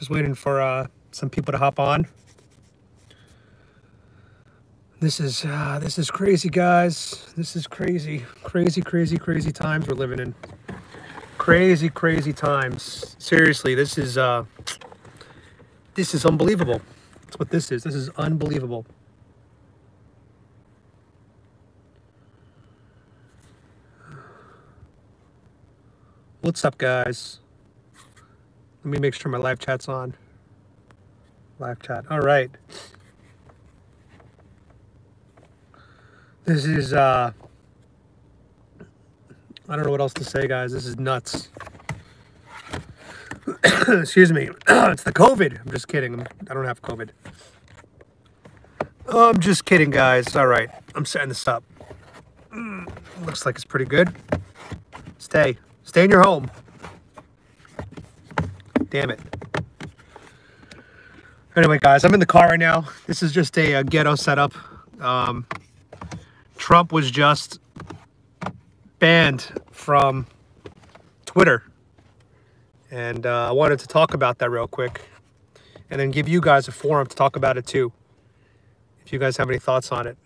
Just waiting for some people to hop on. This is crazy, guys. This is crazy times we're living in. Crazy times. Seriously, this is unbelievable. That's what this is. This is unbelievable. What's up, guys? Let me make sure my live chat's on. Live chat. All right. This is, I don't know what else to say, guys. This is nuts. Excuse me. It's the COVID. I'm just kidding. I don't have COVID. I'm just kidding, guys. All right. I'm setting this up. Looks like it's pretty good. Stay in your home. Damn it. Anyway, guys, I'm in the car right now. This is just a ghetto setup. Trump was just banned from Twitter. And I wanted to talk about that real quick. And then give you guys a forum to talk about it too. If you guys have any thoughts on it.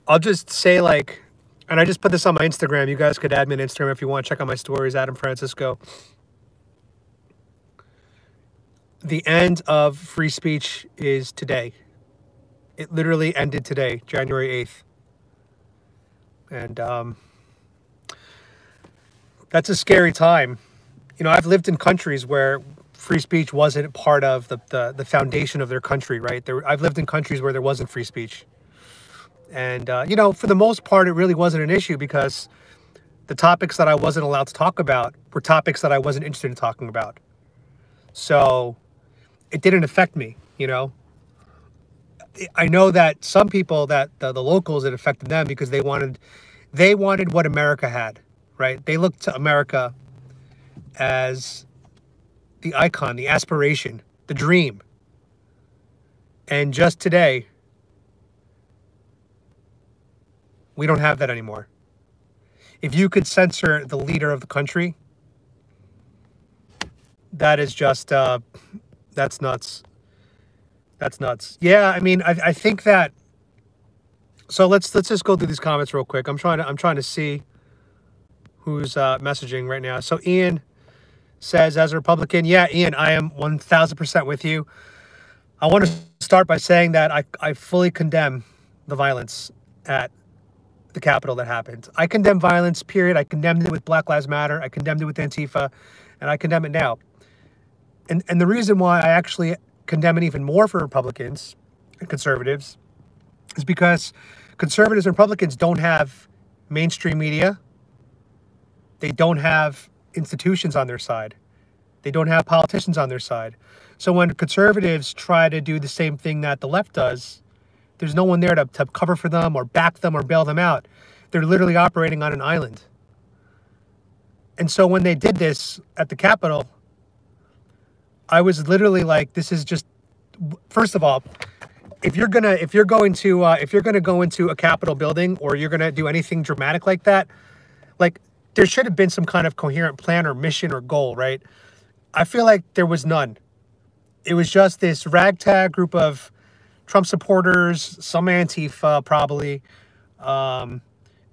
I'll just say, like, and I just put this on my Instagram. You guys could add me on Instagram if you want to check out my stories, Adam Francisco. The end of free speech is today. It literally ended today, January 8th. And that's a scary time. You know, I've lived in countries where free speech wasn't part of the foundation of their country, right? I've lived in countries where there wasn't free speech. And, you know, for the most part, it really wasn't an issue because the topics that I wasn't allowed to talk about were topics that I wasn't interested in talking about. So it didn't affect me, you know. I know that some people, that the locals, it affected them because they wanted what America had, right? They looked to America as the icon, the aspiration, the dream. And just today, we don't have that anymore. If you could censor the leader of the country, that is just, that's nuts. That's nuts. Yeah, I mean, I think that. So let's just go through these comments real quick. I'm trying to see who's messaging right now. So Ian says, as a Republican, yeah, Ian, I am 1,000% with you. I want to start by saying that I fully condemn the violence at the Capitol that happened. I condemn violence, period. I condemned it with Black Lives Matter. I condemned it with Antifa, and I condemn it now. And the reason why I actually condemn it even more for Republicans and conservatives is because conservatives and Republicans don't have mainstream media. They don't have institutions on their side. They don't have politicians on their side. So when conservatives try to do the same thing that the left does, there's no one there to cover for them or back them or bail them out. They're literally operating on an island. And so when they did this at the Capitol, I was literally like, this is just, first of all, if you're going to go into a Capitol building or you're going to do anything dramatic like that, like there should have been some kind of coherent plan or mission or goal, right? I feel like there was none. It was just this ragtag group of Trump supporters, some Antifa probably,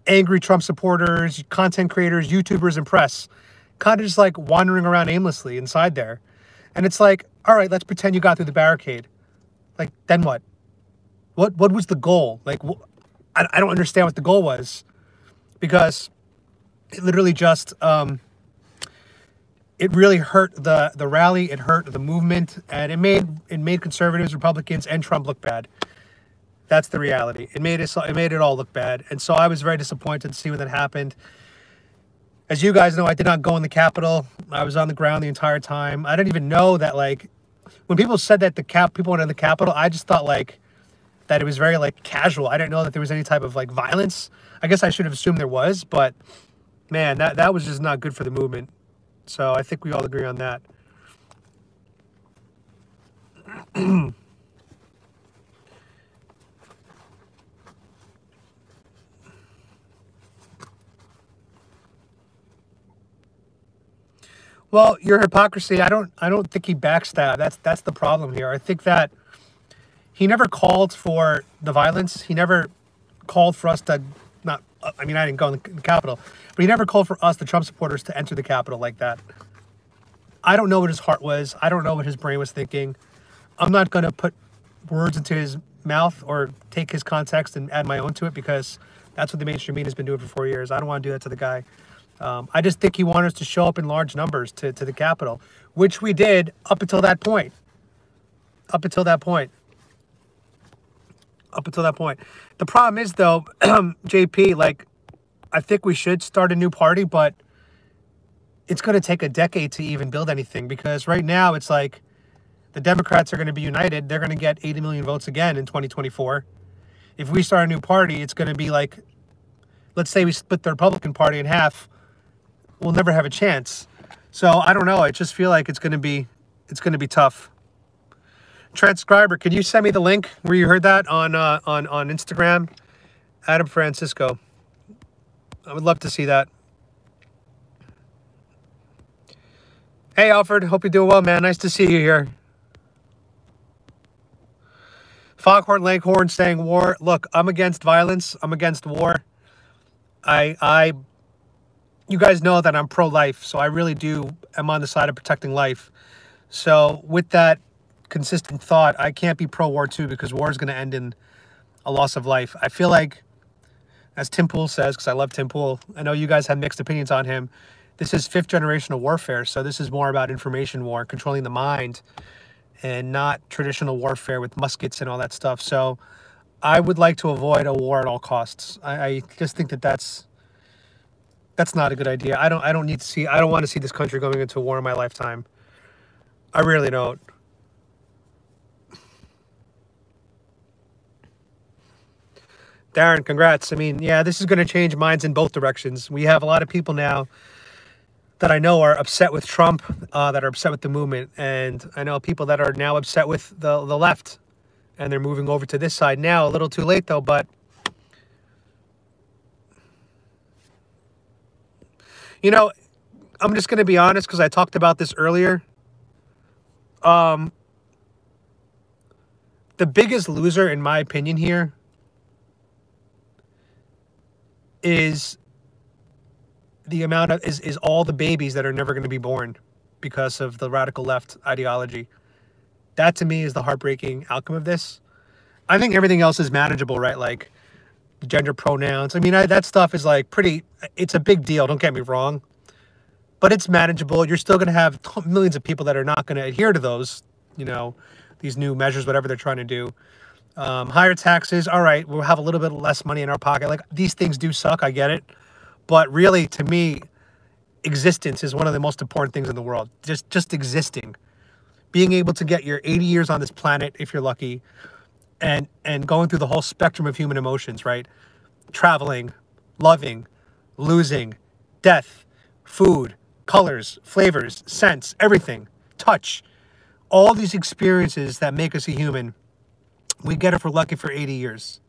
angry Trump supporters, content creators, YouTubers, and press, kind of just like wandering around aimlessly inside there. And it's like, all right, let's pretend you got through the barricade. Like, then what? What was the goal? Like, I don't understand what the goal was, because it literally just, it really hurt the rally. It hurt the movement, and it made conservatives, Republicans, and Trump look bad. That's the reality. It made it all look bad. And so I was very disappointed to see when that happened. As you guys know, I did not go in the Capitol. I was on the ground the entire time. I didn't even know that, like, when people said that people went in the Capitol, I just thought, like, that it was very, like, casual. I didn't know that there was any type of, like, violence. I guess I should have assumed there was, but, man, that was just not good for the movement. So I think we all agree on that. Well, your hypocrisy, I don't think he backstabbed. That's the problem here. I think that he never called for the violence. He never called for us to not. I mean, I didn't go in the Capitol, but he never called for us, the Trump supporters, to enter the Capitol like that. I don't know what his heart was. I don't know what his brain was thinking. I'm not going to put words into his mouth or take his context and add my own to it, because that's what the mainstream media has been doing for 4 years. I don't want to do that to the guy. I just think he wanted us to show up in large numbers to the Capitol, which we did up until that point. Up until that point. Up until that point. The problem is, though, JP, like, I think we should start a new party, but it's going to take a decade to even build anything, because right now it's like the Democrats are going to be united. They're going to get 80 million votes again in 2024. If we start a new party, it's going to be like, let's say we split the Republican Party in half. We'll never have a chance. So I don't know. I just feel like it's going to be tough. Transcriber, could you send me the link where you heard that on Instagram? Adam Francisco. I would love to see that. Hey, Alfred. Hope you're doing well, man. Nice to see you here. Foghorn Leghorn saying war. Look, I'm against violence. I'm against war. You guys know that I'm pro-life, so I really am on the side of protecting life. So with that consistent thought, I can't be pro-war too, because war is going to end in a loss of life. I feel like, as Tim Pool says, because I love Tim Pool, I know you guys have mixed opinions on him, this is fifth generational warfare, so this is more about information war, controlling the mind, and not traditional warfare with muskets and all that stuff. So I would like to avoid a war at all costs. I just think that that's not a good idea. I don't want to see this country going into a war in my lifetime. I really don't. Darren, congrats. I mean, yeah, this is going to change minds in both directions. We have a lot of people now that I know are upset with Trump, that are upset with the movement. And I know people that are now upset with the left, and they're moving over to this side now. A little too late, though, but you know, I'm just going to be honest, because I talked about this earlier. The biggest loser, in my opinion, here is is all the babies that are never going to be born because of the radical left ideology. That, to me, is the heartbreaking outcome of this. I think everything else is manageable, right? Like the gender pronouns. I mean, that stuff is like it's a big deal. Don't get me wrong. But it's manageable. You're still going to have millions of people that are not going to adhere to those, these new measures, whatever they're trying to do. Higher taxes. All right, we'll have a little bit less money in our pocket. Like, these things do suck. I get it. But really, to me, existence is one of the most important things in the world. Just existing. Being able to get your 80 years on this planet, if you're lucky, and going through the whole spectrum of human emotions, right? Traveling, loving, losing, death, food, colors, flavors, scents, everything, touch. All these experiences that make us a human, we get if we're lucky for 80 years.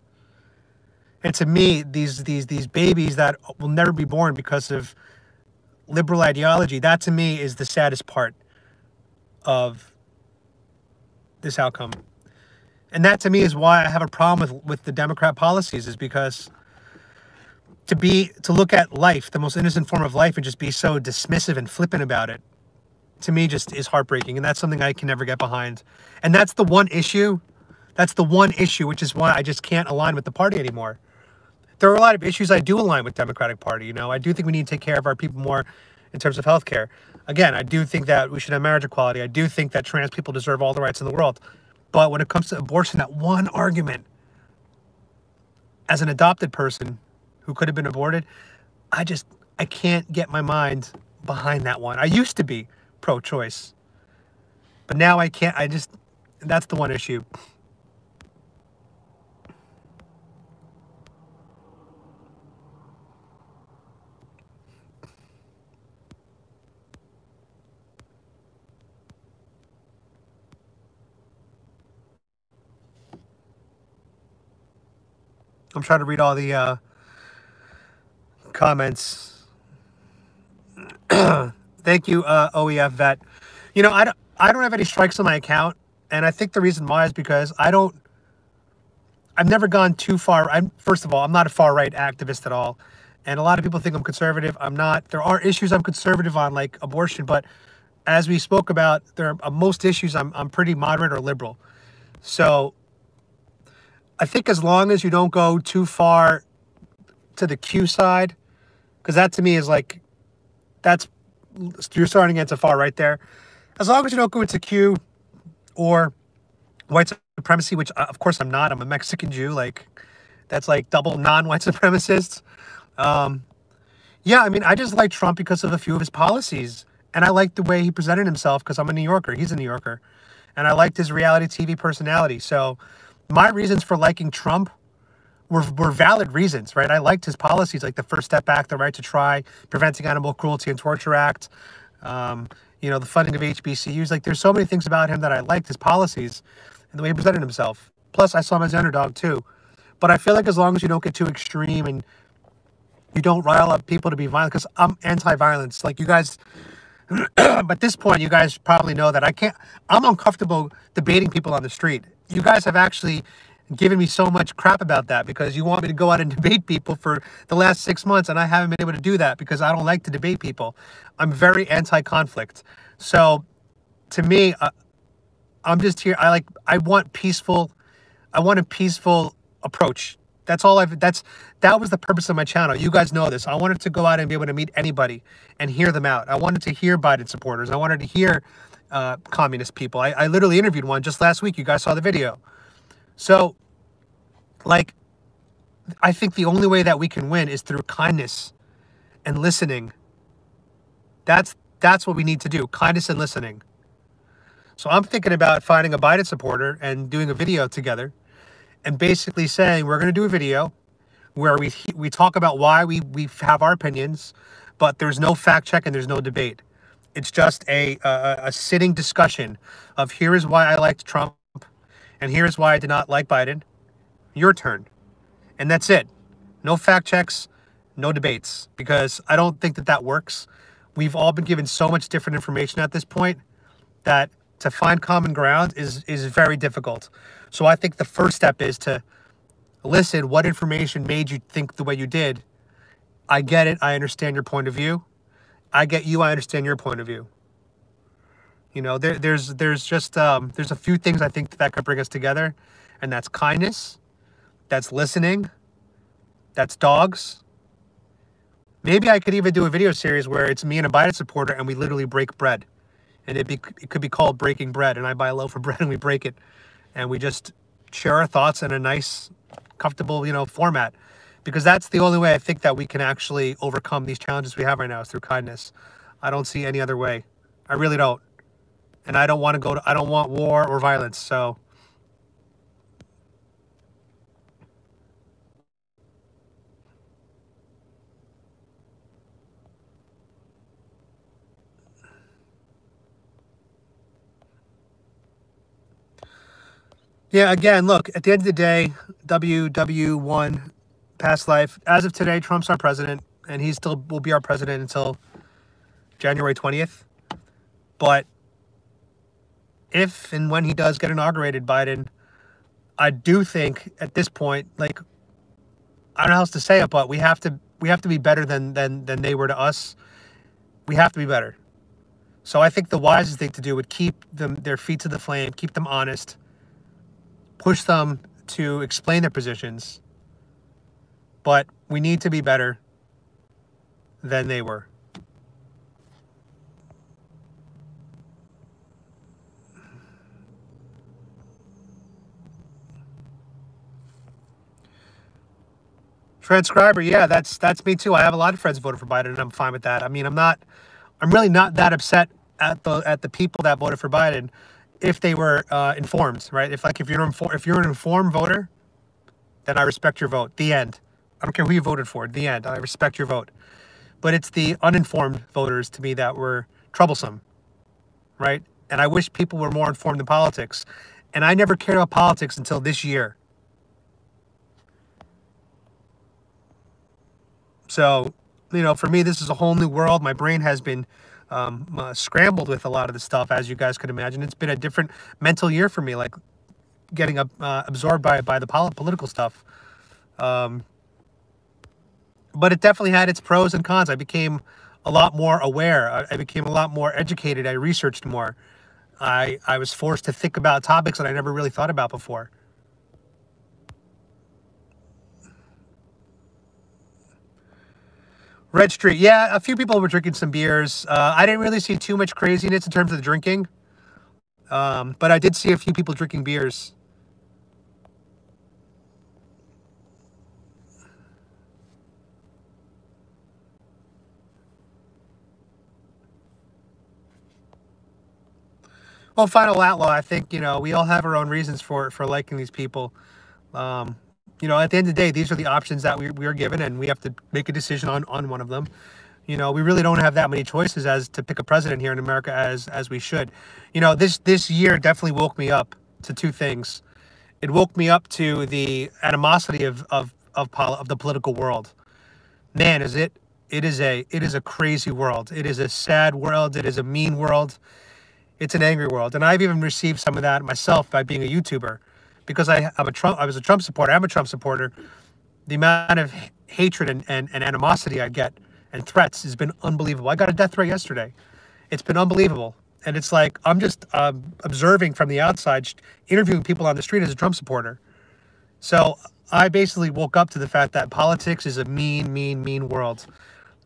And to me, these babies that will never be born because of liberal ideology, that to me is the saddest part of this outcome. And that to me is why I have a problem with the Democrat policies, is because to look at life, the most innocent form of life, and just be so dismissive and flippant about it, to me just is heartbreaking. And that's something I can never get behind. And that's the one issue, which is why I just can't align with the party anymore. There are a lot of issues I do align with Democratic Party. I do think we need to take care of our people more in terms of healthcare. Again, I do think that we should have marriage equality. I do think that trans people deserve all the rights in the world. But when it comes to abortion, that one argument, as an adopted person who could have been aborted, I can't get my mind behind that one. I used to be pro-choice, but now I can't. That's the one issue. I'm trying to read all the comments. Thank you, OEF vet. You know, I don't have any strikes on my account, and I think the reason why is because I've never gone too far. First of all, I'm not a far right activist at all, and a lot of people think I'm conservative. I'm not. There are issues I'm conservative on, like abortion, but as we spoke about, there are most issues I'm pretty moderate or liberal. So I think as long as you don't go too far to the Q side, because that to me is like you're starting against a far right there. As long as you don't go into Q or white supremacy, which of course I'm not. I'm a Mexican Jew. Like that's like double non-white supremacists. Yeah, I mean, I just like Trump because of a few of his policies, and I like the way he presented himself because I'm a New Yorker. He's a New Yorker, and I liked his reality TV personality. So my reasons for liking Trump were valid reasons, right? I liked his policies, like the First Step Act, the Right to Try, Preventing Animal Cruelty and Torture Act, you know, the funding of HBCUs. Like, there's so many things about him that I liked, his policies and the way he presented himself. Plus, I saw him as an underdog, too. But I feel like as long as you don't get too extreme and you don't rile up people to be violent, because I'm anti-violence. Like, you guys, at this point, you guys probably know that I'm uncomfortable debating people on the street. You guys have actually given me so much crap about that because you want me to go out and debate people for the last 6 months, and I haven't been able to do that because I don't like to debate people. I'm very anti-conflict. So to me, I'm just here. I want a peaceful approach. That was the purpose of my channel. You guys know this. I wanted to go out and be able to meet anybody and hear them out. I wanted to hear Biden supporters. I wanted to hear communist people. I literally interviewed one just last week. You guys saw the video. So, like, I think the only way that we can win is through kindness and listening. That's what we need to do, kindness and listening. So I'm thinking about finding a Biden supporter and doing a video together and basically saying we're going to do a video where we talk about why we have our opinions, but there's no fact check and there's no debate. It's just a sitting discussion of here is why I liked Trump, and here's why I did not like Biden. Your turn. And that's it. No fact checks, no debates, because I don't think that works. We've all been given so much different information at this point that to find common ground is very difficult. So I think the first step is to listen. What information made you think the way you did? I get it. I understand your point of view. I get you. I understand your point of view. You know, there's a few things I think that could bring us together, and that's kindness, that's listening, that's dogs. Maybe I could even do a video series where it's me and a Biden supporter, and we literally break bread, and it could be called Breaking Bread, and I buy a loaf of bread and we break it, and we just share our thoughts in a nice, comfortable, format, because that's the only way I think that we can actually overcome these challenges we have right now is through kindness. I don't see any other way. I really don't. And I don't want I don't want war or violence, so. Yeah, again, look, at the end of the day, WW1, past life. As of today, Trump's our president, and he still will be our president until January 20th. But if and when he does get inaugurated, Biden, I do think at this point, like, I don't know how else to say it, but we have to be better than they were to us. We have to be better. So I think the wisest thing to do would keep their feet to the flame, keep them honest, push them to explain their positions. But we need to be better than they were. Transcriber, yeah, that's me too. I have a lot of friends who voted for Biden, and I'm fine with that. I mean, I'm really not that upset at the people that voted for Biden if they were informed, right? If you're an informed voter, then I respect your vote. The end. I don't care who you voted for. The end. I respect your vote. But it's the uninformed voters to me that were troublesome, right? And I wish people were more informed in politics. And I never cared about politics until this year. So, for me, this is a whole new world. My brain has been scrambled with a lot of the stuff, as you guys could imagine. It's been a different mental year for me, like getting absorbed by the political stuff. But it definitely had its pros and cons. I became a lot more aware. I became a lot more educated. I researched more. I was forced to think about topics that I never really thought about before. Red Street. Yeah, a few people were drinking some beers. I didn't really see too much craziness in terms of the drinking. But I did see a few people drinking beers. Well, Final Outlaw, I think, we all have our own reasons for liking these people. At the end of the day, these are the options that we are given, and we have to make a decision on one of them. We really don't have that many choices as to pick a president here in America as we should. This year definitely woke me up to two things. It woke me up to the animosity of the political world. Man, it is a crazy world. It is a sad world. It is a mean world. It's an angry world. And I've even received some of that myself by being a YouTuber, because I was a Trump supporter. I'm a Trump supporter. The amount of hatred and animosity I get and threats has been unbelievable. I got a death threat yesterday. It's been unbelievable. And it's like, I'm just observing from the outside, interviewing people on the street as a Trump supporter. So I basically woke up to the fact that politics is a mean, mean, mean world.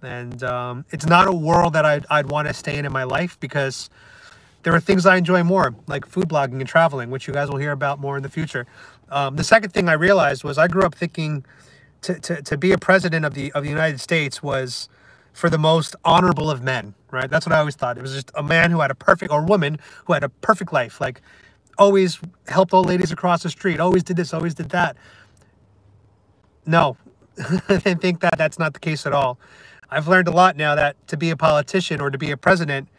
And it's not a world that I'd want to stay in my life, because there are things I enjoy more, like food blogging and traveling, which you guys will hear about more in the future. The second thing I realized was I grew up thinking to be a president of the United States was for the most honorable of men, right? That's what I always thought. It was just a man who had or woman who had a perfect life, like always helped old ladies across the street, always did this, always did that. No, I think that's not the case at all. I've learned a lot now that to be a politician or to be a president,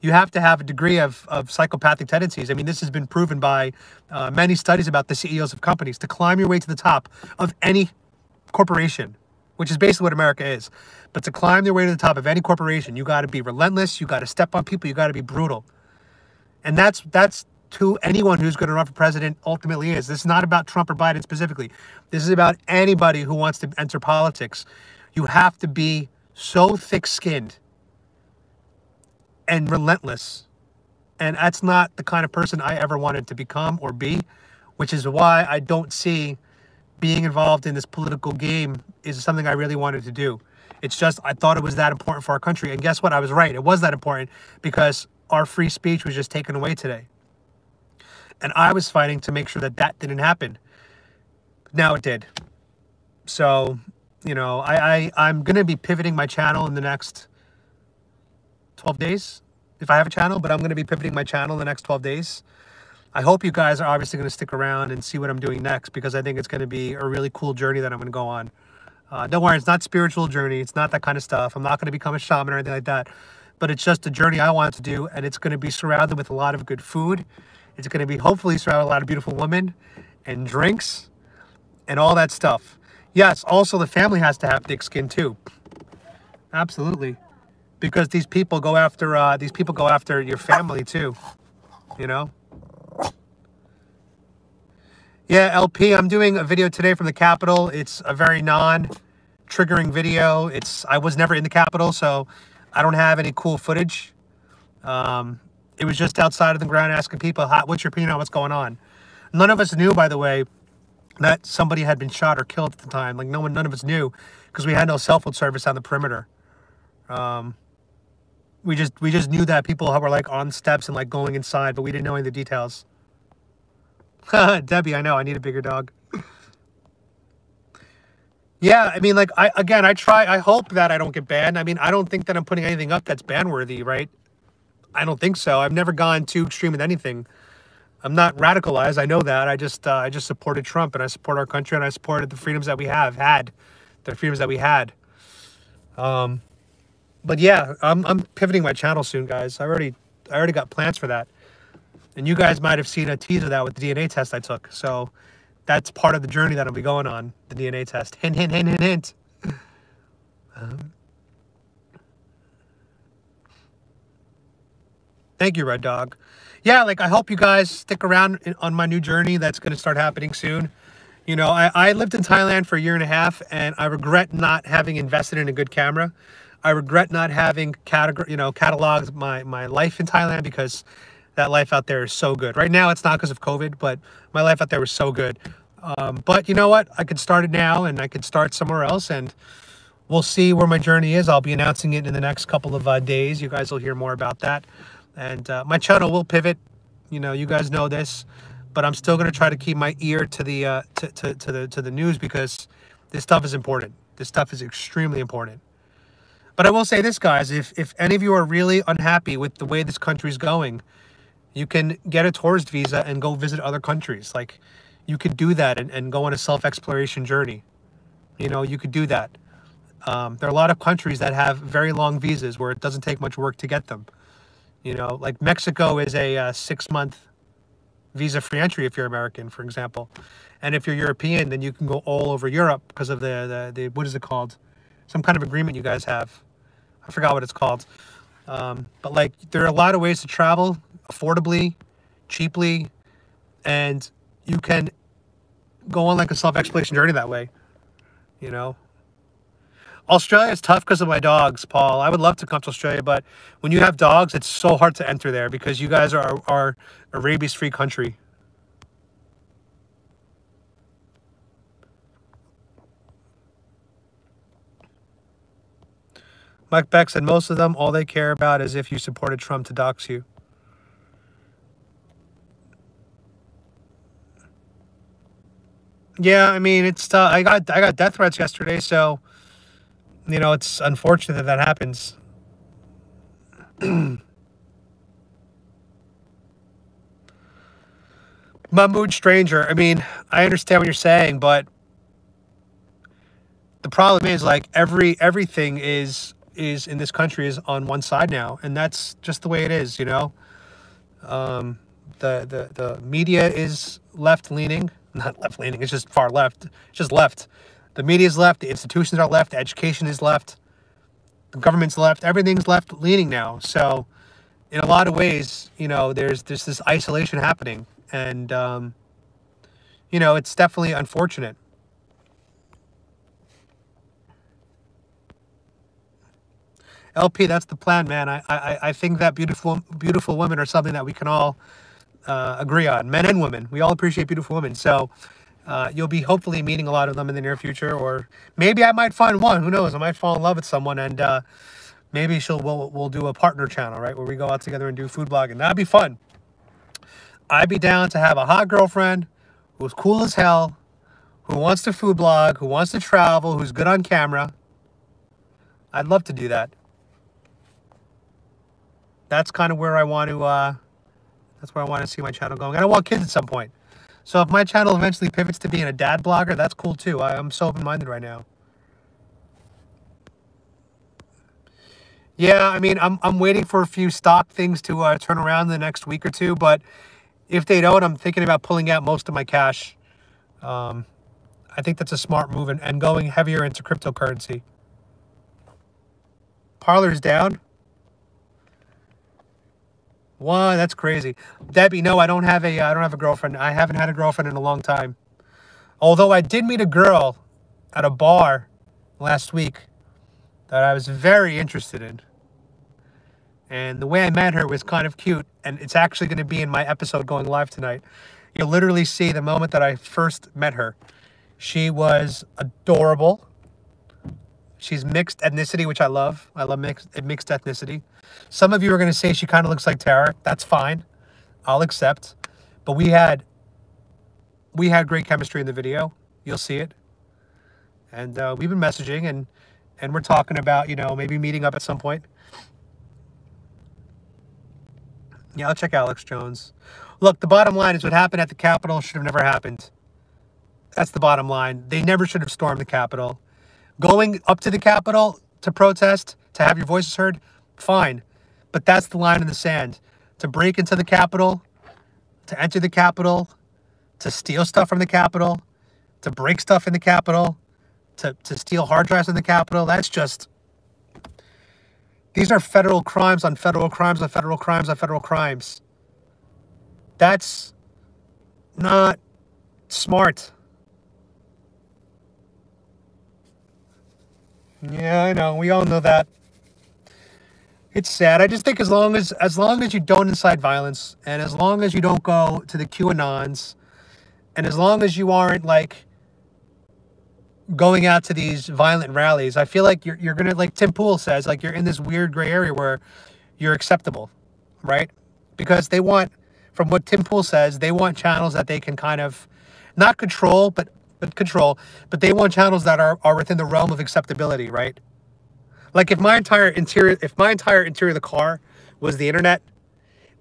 you have to have a degree of psychopathic tendencies. I mean, this has been proven by many studies about the CEOs of companies. To climb your way to the top of any corporation, which is basically what America is, but to climb your way to the top of any corporation, you got to be relentless. You got to step on people. You got to be brutal. And that's to anyone who's going to run for president ultimately is. This is not about Trump or Biden specifically. This is about anybody who wants to enter politics. You have to be so thick-skinned and relentless. And that's not the kind of person I ever wanted to become or be, which is why I don't see being involved in this political game is something I really wanted to do. It's just, I thought it was that important for our country. And guess what? I was right. It was that important, because our free speech was just taken away today. And I was fighting to make sure that didn't happen. Now it did. So, I'm going to be pivoting my channel in the next 12 days, if I have a channel, but I'm going to be pivoting my channel in the next 12 days. I hope you guys are obviously going to stick around and see what I'm doing next, because I think it's going to be a really cool journey that I'm going to go on. Don't worry, it's not spiritual journey. It's not that kind of stuff. I'm not going to become a shaman or anything like that, but it's just a journey I want to do. And it's going to be surrounded with a lot of good food. It's going to be hopefully surrounded with a lot of beautiful women and drinks and all that stuff. Yes, also the family has to have thick skin too. Absolutely. Because these people go after your family too, Yeah, LP, I'm doing a video today from the Capitol. It's a very non-triggering video. I was never in the Capitol, so I don't have any cool footage. It was just outside of the ground asking people, what's your opinion on what's going on? None of us knew, by the way, that somebody had been shot or killed at the time. Like none of us knew, because we had no cell phone service on the perimeter. We just knew that people were like on steps and like going inside, but we didn't know any of the details. Debbie, I know, I need a bigger dog. Yeah, I mean, like, I hope that I don't get banned. I mean, I don't think that I'm putting anything up that's ban worthy, right? I don't think so. I've never gone too extreme with anything. I'm not radicalized. I know that. I just supported Trump, and I support our country, and I supported the freedoms that we had, the freedoms that we had. But yeah, I'm pivoting my channel soon, guys. I already got plans for that. And you guys might have seen a teaser of that with the DNA test I took. So that's part of the journey that I'll be going on, the DNA test. Hint, hint, hint, hint, hint. Thank you, Red Dog. Yeah, like I hope you guys stick around on my new journey that's going to start happening soon. You know, I lived in Thailand for a year and a half, and I regret not having invested in a good camera. I regret not having cataloged my life in Thailand, because that life out there is so good. Right now, it's not because of COVID, but my life out there was so good. But you know what? I could start it now, and I could start somewhere else, and we'll see where my journey is. I'll be announcing it in the next couple of days. You guys will hear more about that. And my channel will pivot. You know, you guys know this, but I'm still going to try to keep my ear to the to the news, because this stuff is important. This stuff is extremely important. But I will say this, guys, if any of you are really unhappy with the way this country's going, you can get a tourist visa and go visit other countries. Like, you could do that and go on a self-exploration journey. You know, you could do that. There are a lot of countries that have very long visas where it doesn't take much work to get them. You know, like Mexico is a 6-month visa-free entry if you're American, for example. And if you're European, then you can go all over Europe because of the what is it called? Some kind of agreement you guys have. I forgot what it's called. But like, there are a lot of ways to travel affordably, cheaply, and you can go on like a self-exploration journey that way, you know. Australia is tough because of my dogs, Paul. I would love to come to Australia, but when you have dogs, it's so hard to enter there because you guys are a rabies-free country. Mike Beck said most of them, all they care about is if you supported Trump to dox you. Yeah, I mean, it's I got death threats yesterday, so you know, it's unfortunate that that happens. Mahmood Stranger, I mean, I understand what you're saying, but the problem is, like, everything is in this country is on one side now, and that's just the way it is, you know. The media is left leaning, not left leaning, it's just far left. It's just left. The media is left, the institutions are left, the education is left, the government's left, everything's left leaning now. So in a lot of ways, you know, there's this isolation happening, and you know, it's definitely unfortunate. LP, that's the plan, man. I think that beautiful women are something that we can all agree on. Men and women. We all appreciate beautiful women. So you'll be hopefully meeting a lot of them in the near future. Or maybe I might find one. Who knows? I might fall in love with someone, and maybe we'll do a partner channel, right? Where we go out together and do food blogging. That'd be fun. I'd be down to have a hot girlfriend who's cool as hell, who wants to food blog, who wants to travel, who's good on camera. I'd love to do that. That's kind of where I want to, that's where I want to see my channel going. And I want kids at some point. So if my channel eventually pivots to being a dad blogger, that's cool too. I'm so open-minded right now. Yeah, I mean, I'm waiting for a few stock things to turn around in the next week or two. But if they don't, I'm thinking about pulling out most of my cash. I think that's a smart move, and going heavier into cryptocurrency. Parlor's down. Wow, that's crazy. Debbie, no, I don't have a girlfriend. I haven't had a girlfriend in a long time. Although I did meet a girl at a bar last week that I was very interested in. And the way I met her was kind of cute, and it's actually going to be in my episode going live tonight. You'll literally see the moment that I first met her. She was adorable. She's mixed ethnicity, which I love. I love mixed ethnicity. Some of you are going to say she kind of looks like Tara. That's fine. I'll accept. But we had great chemistry in the video. You'll see it. And we've been messaging, and we're talking about, you know, maybe meeting up at some point. Yeah, I'll check Alex Jones. Look, the bottom line is what happened at the Capitol should have never happened. That's the bottom line. They never should have stormed the Capitol. Going up to the Capitol to protest, to have your voices heard, fine. But that's the line in the sand. To break into the Capitol, to enter the Capitol, to steal stuff from the Capitol, to break stuff in the Capitol, to steal hard drives in the Capitol, that's These are federal crimes on federal crimes on federal crimes on federal crimes. That's not smart. Yeah, I know. We all know that. It's sad. I just think as long as you don't incite violence, and as long as you don't go to the QAnons, and as long as you aren't like going out to these violent rallies, I feel like you're gonna, like Tim Pool says, like you're in this weird gray area where you're acceptable, right? Because they want, from what Tim Pool says, they want channels that they can kind of not control, but they want channels that are within the realm of acceptability, right? Like if my entire interior of the car was the internet,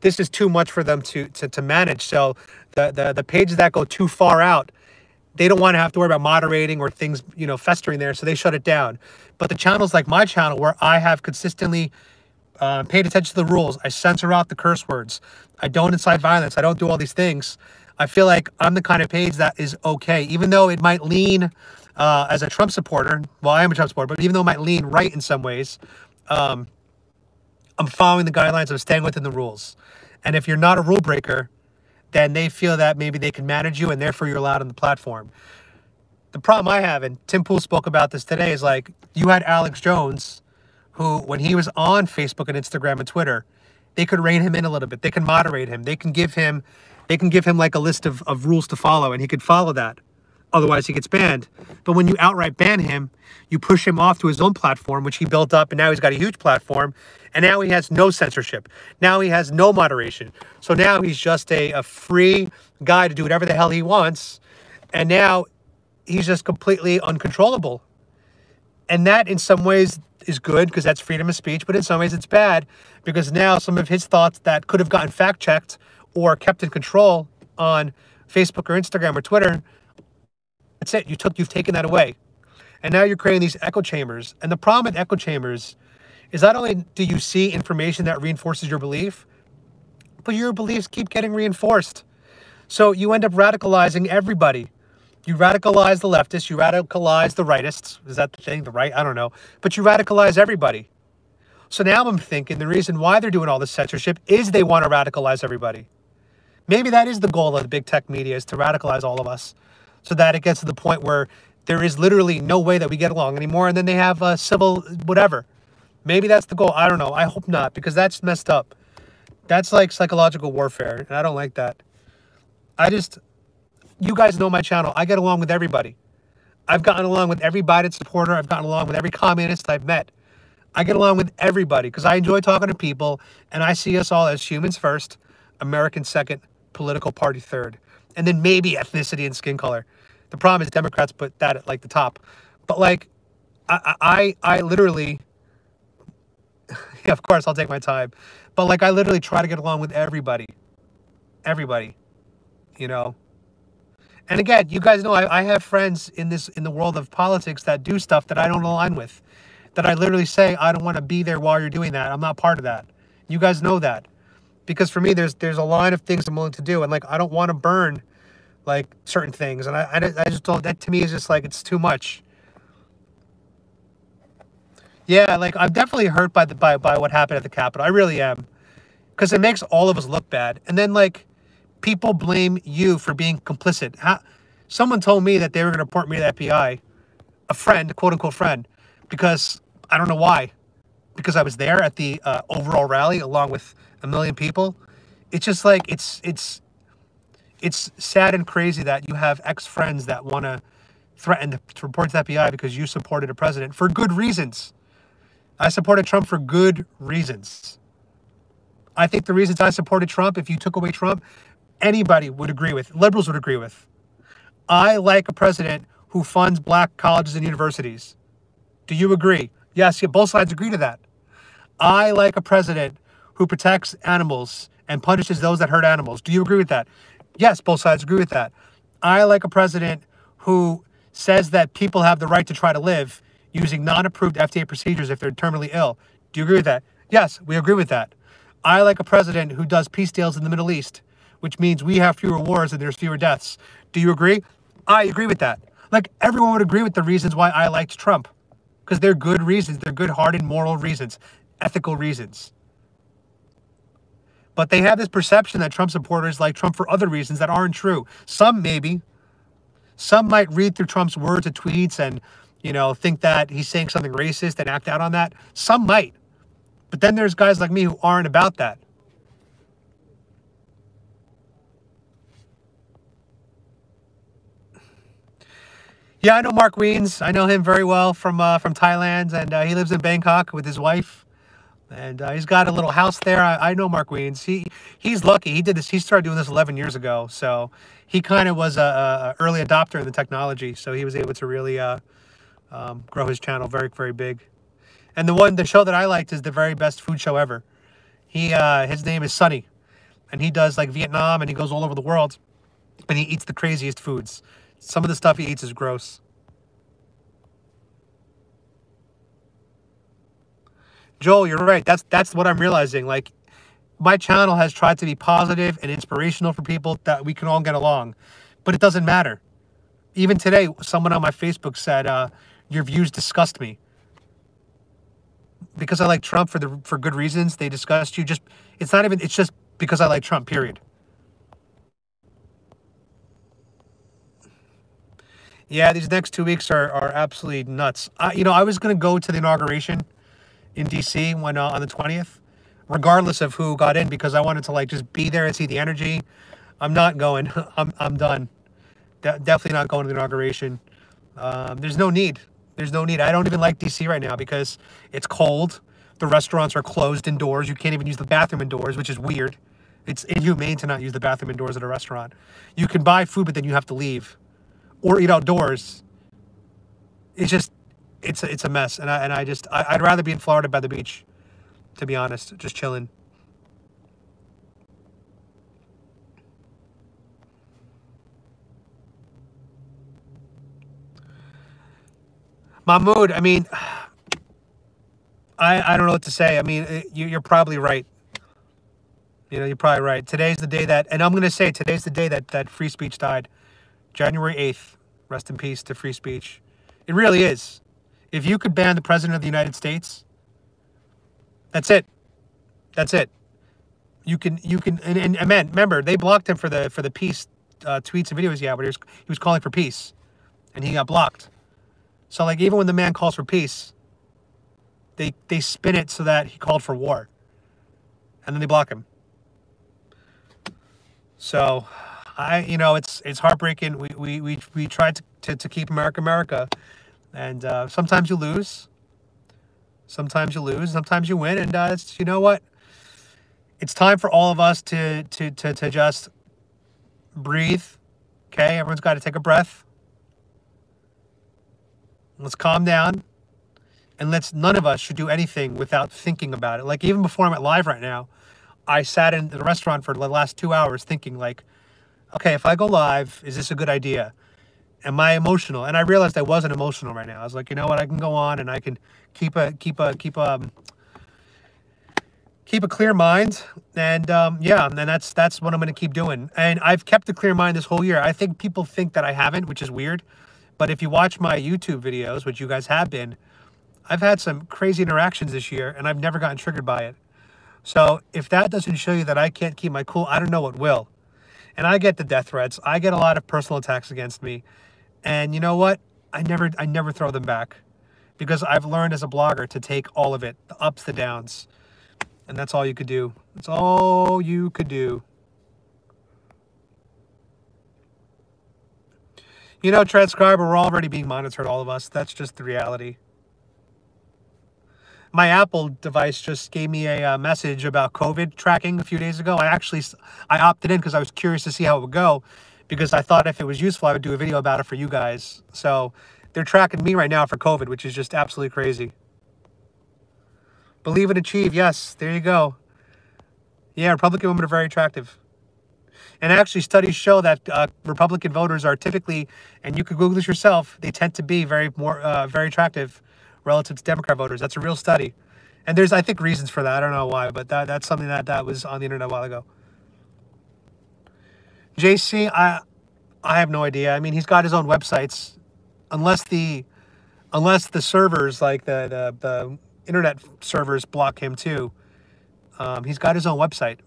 this is too much for them to manage. So the pages that go too far out, they don't want to have to worry about moderating or things, festering there, so they shut it down. But the channels like my channel, where I have consistently paid attention to the rules, I censor out the curse words, I don't incite violence, I don't do all these things, I feel like I'm the kind of page that is okay, even though it might lean as a Trump supporter. Well, I am a Trump supporter, but even though it might lean right in some ways, I'm following the guidelines, I'm staying within the rules. And if you're not a rule breaker, then they feel that maybe they can manage you and therefore you're allowed on the platform. The problem I have, and Tim Pool spoke about this today, is like you had Alex Jones, who when he was on Facebook and Instagram and Twitter, they could rein him in a little bit. They can moderate him. They can give him like a list of rules to follow, and he could follow that. Otherwise, he gets banned. But when you outright ban him, you push him off to his own platform, which he built up, and now he's got a huge platform, and now he has no censorship. Now he has no moderation. So now he's just a free guy to do whatever the hell he wants, and now he's just completely uncontrollable. And that, in some ways, is good because that's freedom of speech, but in some ways it's bad because now some of his thoughts that could have gotten fact-checked or kept in control on Facebook or Instagram or Twitter, that's it. You've taken that away. And now you're creating these echo chambers. And the problem with echo chambers is not only do you see information that reinforces your belief, but your beliefs keep getting reinforced. So you end up radicalizing everybody. You radicalize the leftists, you radicalize the rightists. Is that the thing? The right? I don't know. But you radicalize everybody. So now I'm thinking the reason why they're doing all this censorship is they want to radicalize everybody. Maybe that is the goal of the big tech media, is to radicalize all of us so that it gets to the point where there is literally no way that we get along anymore, and then they have a civil whatever. Maybe that's the goal. I don't know. I hope not, because that's messed up. That's like psychological warfare, and I don't like that. You guys know my channel. I get along with everybody. I've gotten along with every Biden supporter. I've gotten along with every communist I've met. I get along with everybody because I enjoy talking to people, and I see us all as humans first, Americans second, political party third, and then maybe ethnicity and skin color. The problem is Democrats put that at like the top. But like, I literally, yeah, of course I'll take my time, but like I literally try to get along with everybody. Everybody, And again, you guys know I have friends in the world of politics that do stuff that I don't align with. That I literally say, I don't want to be there while you're doing that. I'm not part of that. You guys know that. Because for me, there's a line of things I'm willing to do. And like, I don't want to burn like certain things. And I just don't, that to me is just like, it's too much. Yeah, like I'm definitely hurt by what happened at the Capitol. I really am. Because it makes all of us look bad. And then like, people blame you for being complicit. Someone told me that they were going to report me to the FBI, a friend, quote unquote friend, because I don't know why. Because I was there at the overall rally along with a million people. It's just like it's sad and crazy that you have ex-friends that want to threaten to report to the FBI because you supported a president for good reasons. I supported Trump for good reasons. I think the reasons I supported Trump, if you took away Trump, anybody would agree with. Liberals would agree with. I like a president who funds black colleges and universities. Do you agree? Yes, yeah, both sides agree to that. I like a president who protects animals and punishes those that hurt animals. Do you agree with that? Yes, both sides agree with that. I like a president who says that people have the right to try to live using non-approved FDA procedures if they're terminally ill. Do you agree with that? Yes, we agree with that. I like a president who does peace deals in the Middle East, which means we have fewer wars and there's fewer deaths. Do you agree? I agree with that. Like, everyone would agree with the reasons why I liked Trump, because they're good reasons. They're good-hearted, moral reasons. ethical reasons. But they have this perception that Trump supporters like Trump for other reasons that aren't true. Some maybe. Some might read through Trump's words and tweets and, think that he's saying something racist and act out on that. Some might. But then there's guys like me who aren't about that. Yeah, I know Mark Wiens. I know him very well from Thailand, and he lives in Bangkok with his wife. And he's got a little house there. I know Mark Wiens. He's lucky. He did this. He started doing this 11 years ago. So he kind of was a early adopter in the technology. So he was able to really grow his channel very, very big. And the show that I liked is the very best food show ever. His name is Sunny, and he does like Vietnam, and he goes all over the world, and he eats the craziest foods. Some of the stuff he eats is gross. Joel, you're right. That's what I'm realizing. Like, my channel has tried to be positive and inspirational for people that we can all get along, but it doesn't matter. Even today, someone on my Facebook said, "Your views disgust me." Because I like Trump for good reasons, they disgust you. It's just because I like Trump. Period. Yeah, these next 2 weeks are absolutely nuts. I was going to go to the inauguration in DC when on the 20th, regardless of who got in, because I wanted to like just be there and see the energy. I'm not going. I'm done. Definitely not going to the inauguration. There's no need. There's no need. I don't even like DC right now because it's cold. The restaurants are closed indoors. You can't even use the bathroom indoors, which is weird. It's inhumane to not use the bathroom indoors at a restaurant. You can buy food, but then you have to leave or eat outdoors. It's a mess. And I'd rather be in Florida by the beach, to be honest, just chilling. Mahmoud, I mean, I don't know what to say. I mean, you're probably right. You're probably right. Today's the day that, and I'm going to say today's the day that free speech died. January 8th. Rest in peace to free speech. It really is. If you could ban the president of the United States, that's it. That's it. You can, and man, remember, they blocked him for the peace tweets and videos he had, where he was calling for peace, and he got blocked. So, like, even when the man calls for peace, they spin it so that he called for war, and then they block him. So, it's heartbreaking. We tried to keep America, and sometimes you lose, sometimes you win, and it's, you know what? It's time for all of us to just breathe. Okay, everyone's got to take a breath. Let's calm down, and none of us should do anything without thinking about it. Like, even before I'm at live right now, I sat in the restaurant for the last 2 hours thinking, like, okay, if I go live, is this a good idea? Am I emotional? And I realized I wasn't emotional right now. I was like, you know what? I can go on and I can keep a clear mind. And yeah, and that's what I'm going to keep doing. And I've kept a clear mind this whole year. I think people think that I haven't, which is weird. But if you watch my YouTube videos, which you guys have been, I've had some crazy interactions this year, and I've never gotten triggered by it. So if that doesn't show you that I can't keep my cool, I don't know what will. And I get the death threats. I get a lot of personal attacks against me. And you know what? I never throw them back, because I've learned as a blogger to take all of it, the ups, the downs. And that's all you could do. That's all you could do. Transcriber, we're already being monitored, all of us. That's just the reality. My Apple device just gave me a message about COVID tracking a few days ago. I opted in because I was curious to see how it would go, because I thought if it was useful, I would do a video about it for you guys. So they're tracking me right now for COVID, which is just absolutely crazy. Believe and achieve. Yes, there you go. Yeah, Republican women are very attractive. And actually, studies show that Republican voters are typically, and you could Google this yourself, they tend to be very attractive relative to Democrat voters. That's a real study. And there's, I think, reasons for that. I don't know why, but that's something that was on the internet a while ago. JC, I have no idea. I mean, he's got his own websites. Unless the servers, like the internet servers block him too. He's got his own website,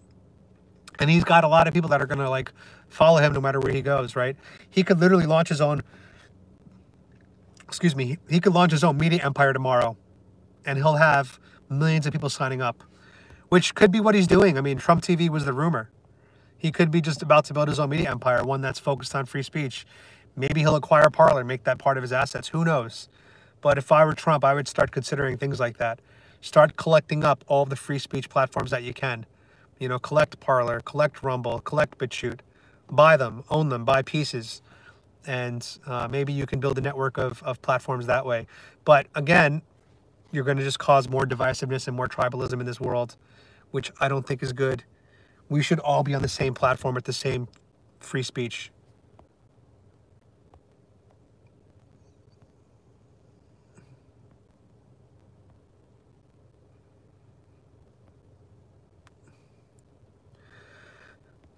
and he's got a lot of people that are going to like follow him no matter where he goes, right? He could literally launch his own, excuse me, he could launch his own media empire tomorrow, and he'll have millions of people signing up, which could be what he's doing. I mean, Trump TV was the rumor. He could be just about to build his own media empire, one that's focused on free speech. Maybe he'll acquire Parler, make that part of his assets. Who knows? But if I were Trump, I would start considering things like that. Start collecting up all of the free speech platforms that you can. You know, collect Parler, collect Rumble, collect BitChute. Buy them, own them, buy pieces. And maybe you can build a network of platforms that way. But again, you're going to just cause more divisiveness and more tribalism in this world, which I don't think is good. We should all be on the same platform at the same free speech.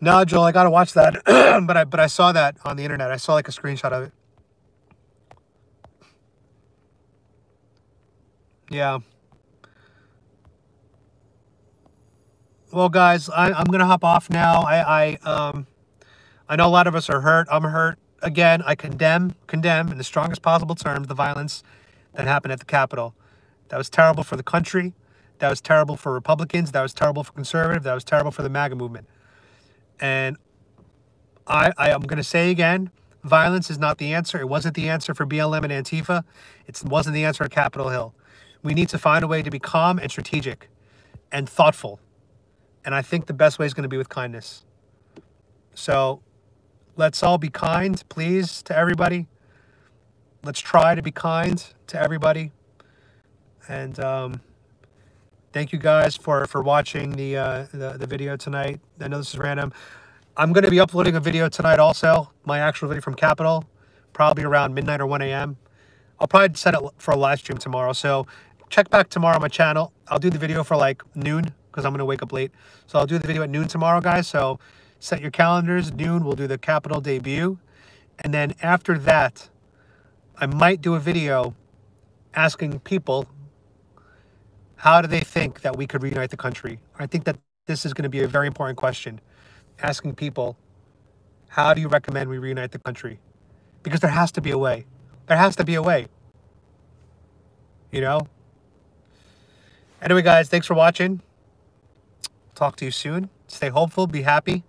No, Joel, I gotta watch that. but I saw that on the internet. I saw like a screenshot of it. Yeah. Well, guys, I'm gonna hop off now. I know a lot of us are hurt. I'm hurt. Again, I condemn in the strongest possible terms the violence that happened at the Capitol. That was terrible for the country. That was terrible for Republicans. That was terrible for conservative. That was terrible for the MAGA movement. And I am going to say again, violence is not the answer. It wasn't the answer for BLM and Antifa. It wasn't the answer at Capitol Hill. We need to find a way to be calm and strategic and thoughtful. And I think the best way is going to be with kindness. So let's all be kind, please, to everybody. Let's try to be kind to everybody. And thank you guys for watching the video tonight. I know this is random. I'm going to be uploading a video tonight also, my actual video from Capitol, probably around midnight or 1 a.m. I'll probably set it for a live stream tomorrow. So check back tomorrow on my channel. I'll do the video for like noon because I'm going to wake up late. So I'll do the video at noon tomorrow, guys. So set your calendars. Noon, we'll do the Capitol debut. And then after that, I might do a video asking people, how do they think that we could reunite the country? I think that this is going to be a very important question. Asking people, how do you recommend we reunite the country? Because there has to be a way. There has to be a way. You know? Anyway, guys, thanks for watching. Talk to you soon. Stay hopeful. Be happy.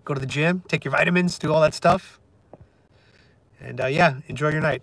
Go to the gym. Take your vitamins. Do all that stuff. And yeah, enjoy your night.